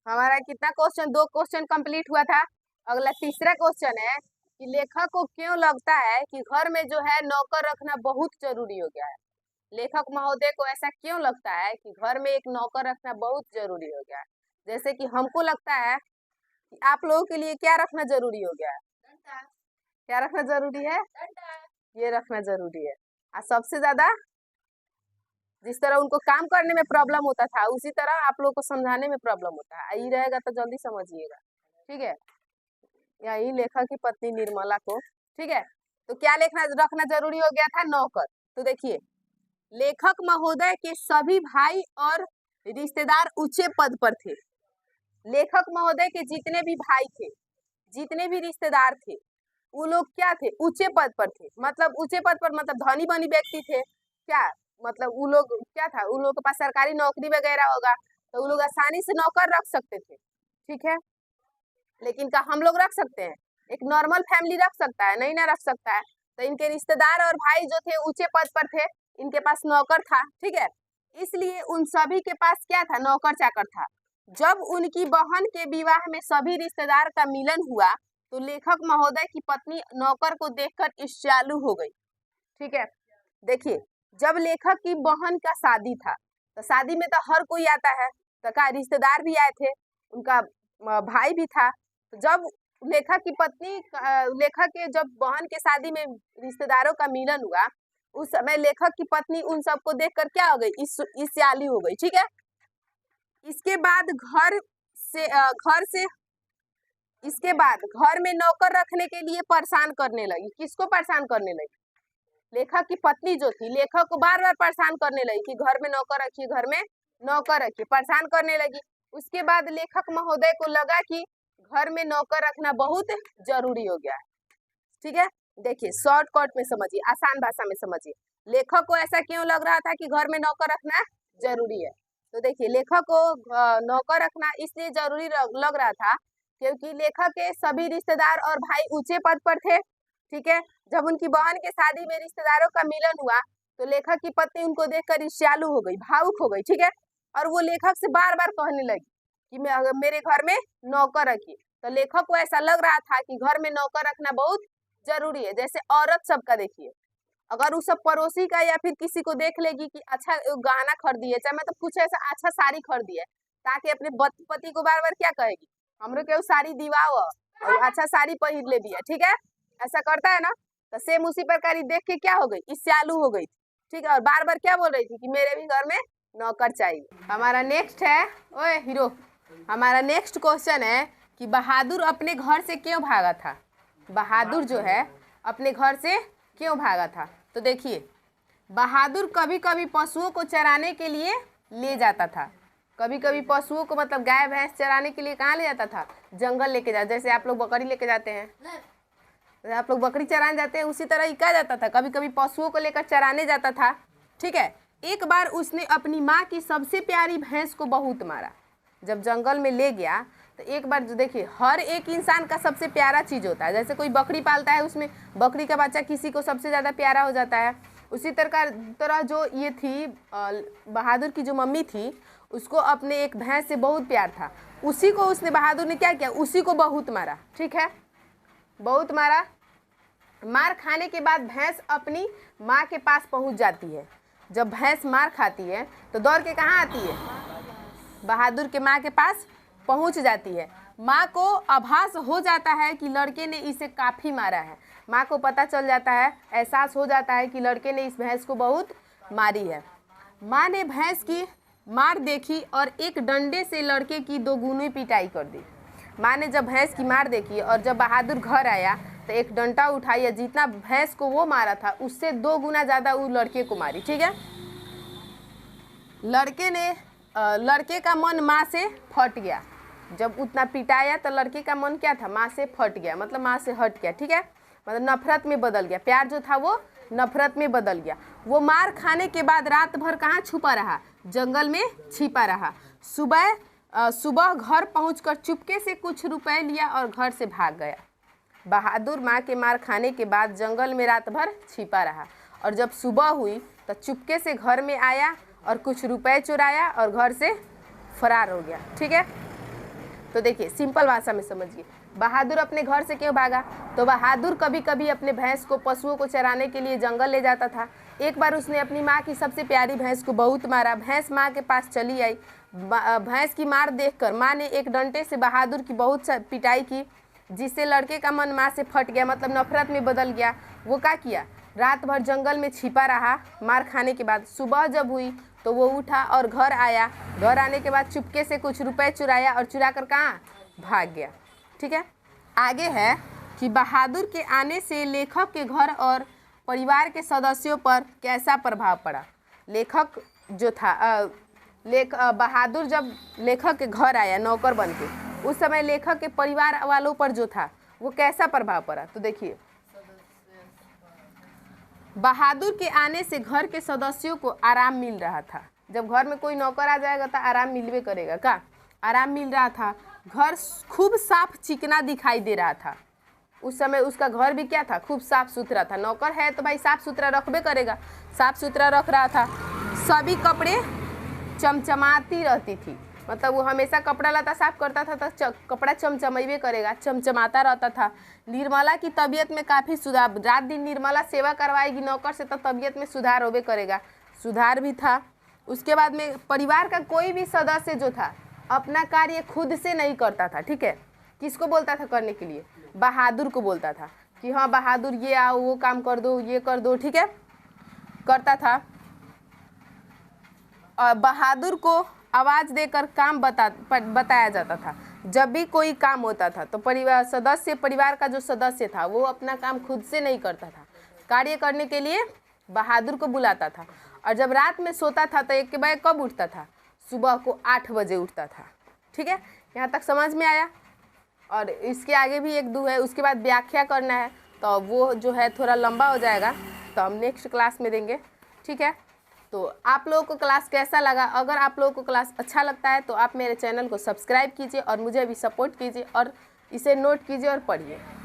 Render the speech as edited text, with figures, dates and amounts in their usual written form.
हमारा कितना question, 2 question complete हुआ था। अगला तीसरा क्वेश्चन है कि लेखक को क्यों लगता है कि घर में जो है नौकर रखना बहुत जरूरी हो गया है। लेखक महोदय को ऐसा क्यों लगता है कि घर में एक नौकर रखना बहुत जरूरी हो गया है। जैसे कि हमको लगता है कि आप लोगों के लिए क्या रखना जरूरी हो गया है। क्या रखना जरूरी है, ये रखना जरूरी है। और सबसे ज्यादा जिस तरह उनको काम करने में प्रॉब्लम होता था उसी तरह आप लोग को समझाने में प्रॉब्लम होता है। यही रहेगा तो जल्दी समझिएगा, ठीक है। यही लेखक की पत्नी निर्मला को, ठीक है। तो क्या लेखना रखना जरूरी हो गया था, नौकर। तो देखिए, लेखक महोदय के सभी भाई और रिश्तेदार ऊंचे पद पर थे। लेखक महोदय के जितने भी भाई थे, जितने भी रिश्तेदार थे, वो लोग क्या थे, ऊंचे पद पर थे। मतलब ऊंचे पद पर मतलब धनी बनी व्यक्ति थे। क्या मतलब वो लोग क्या था, उन लोगों के पास सरकारी नौकरी वगैरह होगा तो वो लोग आसानी से नौकर रख सकते थे, ठीक है। लेकिन क्या हम लोग रख सकते हैं, एक नॉर्मल फैमिली रख सकता है, नहीं ना रख सकता है। तो इनके रिश्तेदार और भाई जो थे ऊंचे पद पर थे, इनके पास नौकर था, ठीक है। इसलिए उन सभी के पास क्या था, नौकर चाकर था। जब उनकी बहन के विवाह में सभी रिश्तेदार का मिलन हुआ तो लेखक महोदय की पत्नी नौकर को देखकर ईर्ष्यालु हो गई, ठीक है। देखिए, जब लेखक की बहन का शादी था तो शादी में तो हर कोई आता है, तो का रिश्तेदार भी आए थे, उनका भाई भी था। तो जब लेखक की पत्नी लेखक के जब बहन के शादी में रिश्तेदारों का मिलन हुआ, उस समय लेखक की पत्नी उन सबको देखकर क्या हो गई, ईर्ष्यालु हो गई, ठीक है। इसके बाद इसके बाद घर में नौकर रखने के लिए परेशान करने लगी। किसको परेशान करने लगी, लेखक की पत्नी जो थी, लेखक को बार बार परेशान करने लगी कि घर में नौकर रखिए, घर में नौकर रखिए, परेशान करने लगी। उसके बाद लेखक महोदय को लगा कि घर में नौकर रखना बहुत जरूरी हो गया है, ठीक है। देखिए, शॉर्टकट में समझिए, आसान भाषा में समझिए, लेखक को ऐसा क्यों लग रहा था कि घर में नौकर रखना जरूरी है। तो देखिए, लेखक को नौकर रखना इसलिए जरूरी लग रहा था क्योंकि लेखक के सभी रिश्तेदार और भाई ऊंचे पद पर थे, ठीक है। जब उनकी बहन के शादी में रिश्तेदारों का मिलन हुआ तो लेखक की पत्नी उनको देखकर ईर्ष्यालु हो गई, भावुक हो गई, ठीक है। और वो लेखक से बार बार कहने लगी कि मेरे घर में नौकर रखिए। तो लेखक को ऐसा लग रहा था कि घर में नौकर रखना बहुत जरूरी है। जैसे औरत सबका देखिए, अगर उस सब पड़ोसी का या फिर किसी को देख लेगी कि अच्छा गहना खरीदी है, चाहे मतलब कुछ ऐसा अच्छा साड़ी खरीदी है, ताकि अपने पति को बार बार क्या कहेगी, हमरो के साड़ी दिवाओ और अच्छा साड़ी पहन ले दिया, ठीक है। ऐसा करता है ना, तो सेम उसी प्रकार देख के क्या हो गई, ईर्ष्यालु हो गई, ठीक है। और बार बार क्या बोल रही थी कि मेरे भी घर में नौकर चाहिए। हमारा नेक्स्ट है, ओए हीरो, हमारा नेक्स्ट क्वेश्चन है कि बहादुर अपने घर से क्यों भागा था। बहादुर जो है अपने घर से क्यों भागा था। तो देखिए, बहादुर कभी कभी पशुओं को चराने के लिए ले जाता था। कभी कभी पशुओं को मतलब गाय भैंस चराने के लिए कहाँ ले जाता था, जंगल लेके जाता। जैसे आप लोग बकरी लेके जाते हैं, आप लोग बकरी चराने जाते हैं, उसी तरह ही क्या जाता था, कभी कभी पशुओं को लेकर चराने जाता था, ठीक है। एक बार उसने अपनी माँ की सबसे प्यारी भैंस को बहुत मारा। जब जंगल में ले गया तो एक बार जो देखिए, हर एक इंसान का सबसे प्यारा चीज़ होता है। जैसे कोई बकरी पालता है, उसमें बकरी का बच्चा किसी को सबसे ज़्यादा प्यारा हो जाता है। उसी तरह जो ये थी बहादुर की जो मम्मी थी, उसको अपने एक भैंस से बहुत प्यार था। उसी को उसने बहादुर ने क्या किया, उसी को बहुत मारा, ठीक है, बहुत मारा। मार खाने के बाद भैंस अपनी माँ के पास पहुँच जाती है। जब भैंस मार खाती है तो दौड़ के कहाँ आती है, बहादुर के माँ के पास पहुँच जाती है। माँ को आभास हो जाता है कि लड़के ने इसे काफ़ी मारा है। माँ को पता चल जाता है, एहसास हो जाता है कि लड़के ने इस भैंस को बहुत मारी है। माँ ने भैंस की मार देखी और एक डंडे से लड़के की दोगुनी पिटाई कर दी। माँ ने जब भैंस की मार देखी और जब बहादुर घर आया तो एक डंडा उठाई, जितना भैंस को वो मारा था उससे 2 गुना ज़्यादा वो लड़के को मारी, ठीक है। लड़के का मन माँ से फट गया। जब उतना पिटाया तो लड़के का मन क्या था, माँ से फट गया, मतलब माँ से हट गया, ठीक है। मतलब नफरत में बदल गया, प्यार जो था वो नफरत में बदल गया। वो मार खाने के बाद रात भर कहाँ छुपा रहा, जंगल में छिपा रहा। सुबह घर पहुंचकर चुपके से कुछ रुपए लिया और घर से भाग गया। बहादुर माँ के मार खाने के बाद जंगल में रात भर छिपा रहा और जब सुबह हुई तो चुपके से घर में आया और कुछ रुपए चुराया और घर से फरार हो गया, ठीक है। तो देखिए सिंपल भाषा में समझिए, बहादुर अपने घर से क्यों भागा? तो बहादुर कभी कभी अपने भैंस को, पशुओं को चराने के लिए जंगल ले जाता था। एक बार उसने अपनी माँ की सबसे प्यारी भैंस को बहुत मारा। भैंस माँ के पास चली आई। भैंस की मार देखकर माँ ने एक डंडे से बहादुर की बहुत पिटाई की, जिससे लड़के का मन माँ से फट गया, मतलब नफरत में बदल गया। वो क्या किया, रात भर जंगल में छिपा रहा मार खाने के बाद। सुबह जब हुई तो वो उठा और घर आया। घर आने के बाद चुपके से कुछ रुपए चुराया और चुरा कर कहाँ भाग गया। ठीक है, आगे है कि बहादुर के आने से लेखक के घर और परिवार के सदस्यों पर कैसा प्रभाव पड़ा। लेखक जो था बहादुर जब लेखक के घर आया नौकर बन के, उस समय लेखक के परिवार वालों पर जो था वो कैसा प्रभाव पड़ा। तो देखिए, बहादुर के आने से घर के सदस्यों को आराम मिल रहा था। जब घर में कोई नौकर आ जाएगा तो आराम मिलवे करेगा का, आराम मिल रहा था। घर खूब साफ चिकना दिखाई दे रहा था। उस समय उसका घर भी क्या था, खूब साफ सुथरा था। नौकर है तो भाई साफ सुथरा रखबे करेगा, साफ सुथरा रख रहा था। सभी कपड़े चमचमाती रहती थी, मतलब वो हमेशा कपड़ा लता साफ करता था तो कपड़ा चमचमेबे करेगा, चमचमाता रहता था। निर्मला की तबीयत में काफ़ी सुधार, रात दिन निर्मला सेवा करवाएगी नौकर से तो तबीयत में सुधार होबे करेगा, सुधार भी था। उसके बाद में परिवार का कोई भी सदस्य जो था अपना कार्य खुद से नहीं करता था। ठीक है, किसको बोलता था करने के लिए? बहादुर को बोलता था कि हाँ बहादुर ये आओ, वो काम कर दो, ये कर दो। ठीक है, करता था। और बहादुर को आवाज़ देकर काम बताया जाता था। जब भी कोई काम होता था तो परिवार का जो सदस्य था वो अपना काम खुद से नहीं करता था, कार्य करने के लिए बहादुर को बुलाता था। और जब रात में सोता था तो एक के बाद कब उठता था? सुबह को 8 बजे उठता था। ठीक है, यहाँ तक समझ में आया? और इसके आगे भी एक दो है, उसके बाद व्याख्या करना है तो वो जो है थोड़ा लंबा हो जाएगा, तो हम नेक्स्ट क्लास में देंगे। ठीक है, तो आप लोगों को क्लास कैसा लगा? अगर आप लोगों को क्लास अच्छा लगता है तो आप मेरे चैनल को सब्सक्राइब कीजिए और मुझे भी सपोर्ट कीजिए और इसे नोट कीजिए और पढ़िए।